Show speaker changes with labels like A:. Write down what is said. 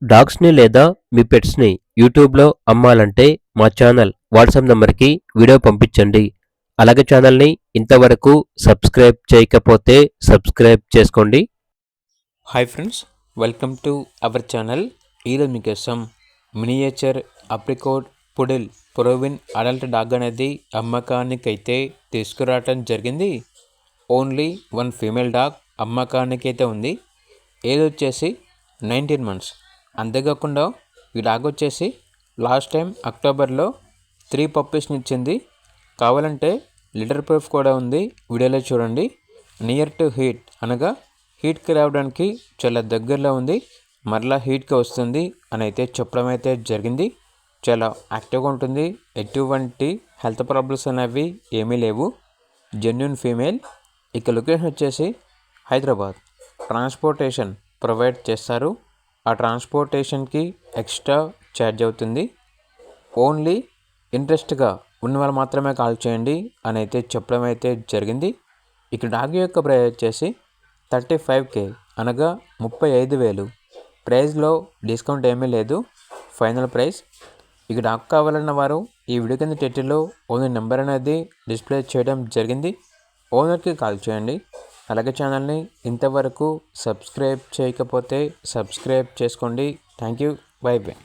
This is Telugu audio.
A: డాగ్స్‌ని లేదా మీ పెట్స్‌ని యూట్యూబ్‌లో అమ్మాలంటే మా ఛానల్ వాట్సాప్ నంబర్‌కి వీడియో పంపించండి. అలాగే ఛానల్‌ని ఇంతవరకు సబ్స్క్రైబ్ చేయకపోతే సబ్స్క్రైబ్ చేసుకోండి.
B: Hi friends, welcome to our channel. ఈరోజు మీకోసం మినియేచర్ అప్రికోట్ పుడిల్ ప్రొవిన్ అడల్ట్ డాగ్ అనేది అమ్మకానికైతే తీసుకురావటం జరిగింది. ఓన్లీ వన్ ఫీమేల్ డాగ్ అమ్మకానికైతే ఉంది. ఏజ్ వచ్చేసి 19 మంత్స్. అంతేకాకుండా ఈ డాగ్ వచ్చేసి లాస్ట్ టైం అక్టోబర్లో 3 పప్పీస్ని ఇచ్చింది. కావాలంటే లిటర్ ప్రూఫ్ కూడా ఉంది, వీడియోలో చూడండి. నియర్ టు హీట్ అనగా హీట్కి రావడానికి చాలా దగ్గరలో ఉంది, మరలా హీట్కి వస్తుంది అని అయితే చెప్పడం అయితే జరిగింది. చాలా యాక్టివ్గా ఉంటుంది, ఎటువంటి హెల్త్ ప్రాబ్లమ్స్ అనేవి ఏమీ లేవు. Genuine female. ఇక లొకేషన్ వచ్చేసి హైదరాబాద్. ట్రాన్స్పోర్టేషన్ ప్రొవైడ్ చేస్తారు. ఆ ట్రాన్స్పోర్టేషన్కి ఎక్స్ట్రా ఛార్జ్ అవుతుంది. ఓన్లీ ఇంట్రెస్ట్గా ఉన్న వాళ్ళు మాత్రమే కాల్ చేయండి అని అయితే చెప్పడం అయితే జరిగింది. ఇక డాగ్ యొక్క ప్రైస్ వచ్చేసి 35K అనగా 35,000. ప్రైస్లో డిస్కౌంట్ ఏమీ లేదు, ఫైనల్ ప్రైస్. ఇక డాగ్ కావాలన్న వారు ఈ వీడియో కింద టైటిల్లో ఓనర్ నెంబర్ అనేది డిస్ప్లే చేయడం జరిగింది. ఓనర్కి కాల్ చేయండి. అలాగే ఛానల్ని ఇంతవరకు సబ్స్క్రైబ్ చేయకపోతే సబ్స్క్రైబ్ చేసుకోండి. Thank you. By by.